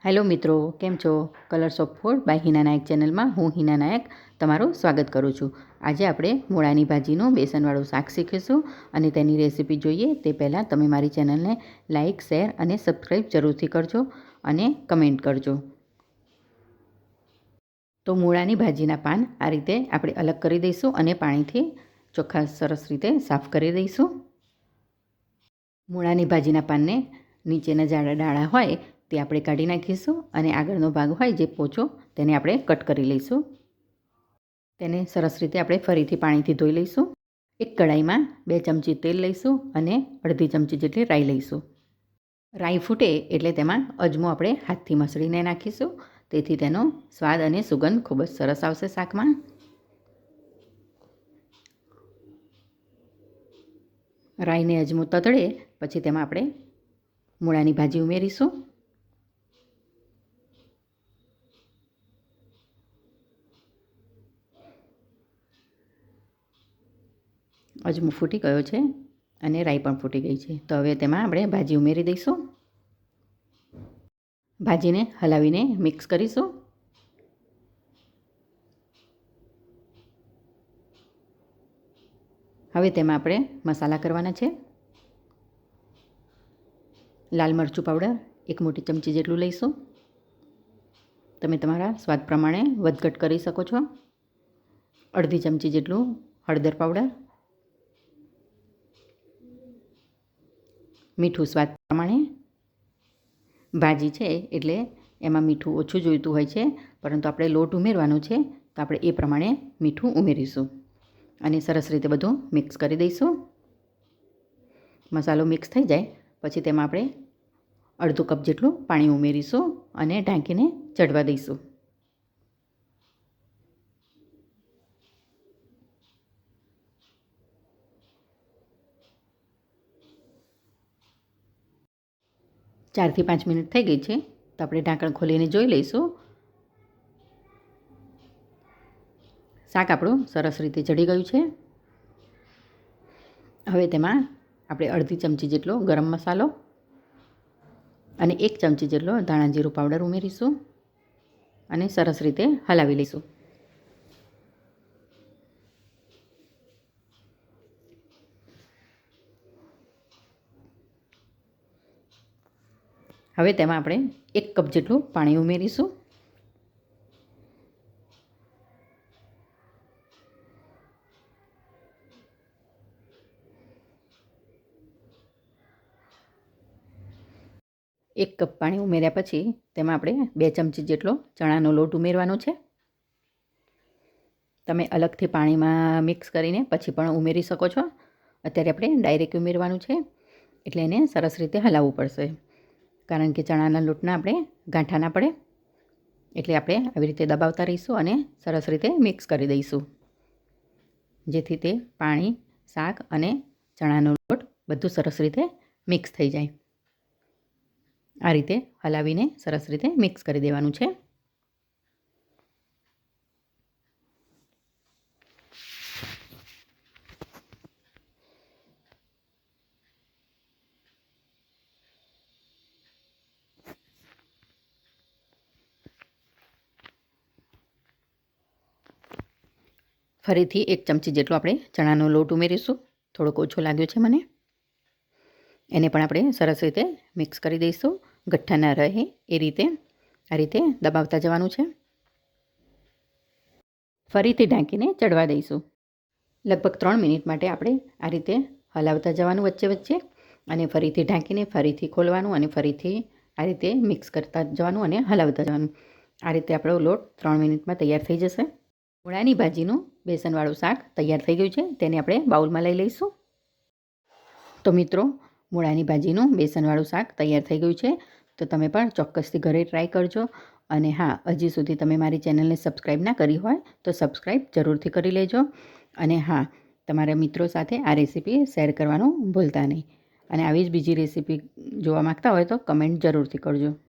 Hello મિત્રો, કેમ છો? Colours of food by Hina Nayak ચેનલમાં હું હિના નાયક તમારું સ્વાગત કરું છું. આજે આપણે મૂળાની ભાજીનું બેસનવાળું શાક શીખીશું અને તેની રેસીપી જોઈએ તે પહેલાં તમે મારી ચેનલને લાઇક, શેર અને સબસ્ક્રાઈબ જરૂરથી કરજો અને કમેન્ટ કરજો. તો મૂળાની ભાજીના પાન આ રીતે આપણે અલગ કરી દઈશું અને પાણીથી ચોખ્ખા સરસ રીતે સાફ કરી દઈશું. મૂળાની ભાજીના પાનને નીચેના જાડા ડાળા હોય તે આપણે કાઢી નાખીશું અને આગળનો ભાગ હોય જે પોચો તેને આપણે કટ કરી લઈશું. તેને સરસ રીતે આપણે ફરીથી પાણીથી ધોઈ લઈશું. એક કઢાઈમાં 2 ચમચી તેલ લઈશું અને અડધી ચમચી જેટલી રાઈ લઈશું. રાઈ ફૂટે એટલે તેમાં અજમો આપણે હાથથી મસળીને નાખીશું, તેથી તેનો સ્વાદ અને સુગંધ ખૂબ જ સરસ આવશે શાકમાં. રાઈને અજમો તતડે પછી તેમાં આપણે મૂળાની ભાજી ઉમેરીશું. અજમો ફૂટી ગયો છે અને રાઈ પણ ફૂટી ગઈ છે. તો હવે તેમાં આપણે ભાજી ઉમેરી દઈશું. ભાજીને હલાવીને મિક્સ કરીશું. હવે તેમાં આપણે મસાલા કરવાના છે. લાલ મરચું પાવડર 1 મોટી ચમચી જેટલું લઈશું. તમે તમારા સ્વાદ પ્રમાણે વધઘટ કરી શકો છો. અડધી ચમચી જેટલું હળદર પાવડર, મીઠું સ્વાદ પ્રમાણે. ભાજી છે એટલે એમાં મીઠું ઓછું જોઈતું હોય છે, પરંતુ આપણે લોટ ઉમેરવાનો છે તો આપણે એ પ્રમાણે મીઠું ઉમેરીશું અને સરસ રીતે બધું મિક્સ કરી દઈશું. મસાલો મિક્સ થઈ જાય પછી તેમાં આપણે અડધો કપ જેટલું પાણી ઉમેરીશું અને ઢાંકીને ચડવા દઈશું. ચારથી 5 મિનિટ થઈ ગઈ છે તો આપણે ઢાંકણ ખોલીને જોઈ લઈશું. શાક આપણું સરસ રીતે ચડી ગયું છે. હવે તેમાં આપણે અડધી ચમચી જેટલો ગરમ મસાલો અને 1 ચમચી જેટલો ધાણા જીરું પાવડર ઉમેરીશું અને સરસ રીતે હલાવી લઈશું. હવે તેમાં આપણે 1 કપ જેટલું પાણી ઉમેરીશું. એક કપ પાણી ઉમેર્યા પછી તેમાં આપણે 2 ચમચી જેટલો ચણાનો લોટ ઉમેરવાનો છે. તમે અલગથી પાણીમાં મિક્સ કરીને પછી પણ ઉમેરી શકો છો. અત્યારે આપણે ડાયરેક્ટ ઉમેરવાનું છે એટલે એને સરસ રીતે હલાવવું પડશે, કારણ કે ચણાના લોટના આપણે ગાંઠા ના પડે. એટલે આપણે આવી રીતે દબાવતા રહીશું અને સરસ રીતે મિક્સ કરી દઈશું, જેથી તે પાણી, શાક અને ચણાનો લોટ બધું સરસ રીતે મિક્સ થઈ જાય. આ રીતે હલાવીને સરસ રીતે મિક્સ કરી દેવાનું છે. ફરીથી 1 ચમચી જેટલો આપણે ચણાનો લોટ ઉમેરીશું. થોડોક ઓછો લાગ્યો છે મને. એને પણ આપણે સરસ રીતે મિક્સ કરી દઈશું, ગઠ્ઠા ના રહે એ રીતે. આ રીતે દબાવતા જવાનું છે. ફરીથી ઢાંકીને ચડવા દઈશું. લગભગ 3 મિનિટ માટે આપણે આ રીતે હલાવતા જવાનું વચ્ચે વચ્ચે, અને ફરીથી ઢાંકીને ફરીથી ખોલવાનું અને ફરીથી આ રીતે મિક્સ કરતા જવાનું અને હલાવતા જવાનું. આ રીતે આપણો લોટ 3 મિનિટમાં તૈયાર થઈ જશે. મૂળાની ભાજીનું બેસનવાળું શાક તૈયાર થઈ ગયું છે. તેને આપણે બાઉલમાં લઈ લઈશું. તો મિત્રો, મૂળાની ભાજીનું બેસનવાળું શાક તૈયાર થઈ ગયું છે. તો તમે પણ ચોક્કસથી ઘરે ટ્રાય કરજો. અને હા, હજી સુધી તમે મારી ચેનલને સબસ્ક્રાઈબ ના કરી હોય તો સબસ્ક્રાઈબ જરૂરથી કરી લેજો. અને હા, તમારા મિત્રો સાથે આ રેસીપી શેર કરવાનું ભૂલતા નહીં. અને આવી જ બીજી રેસીપી જોવા માગતા હોય તો કમેન્ટ જરૂરથી કરજો.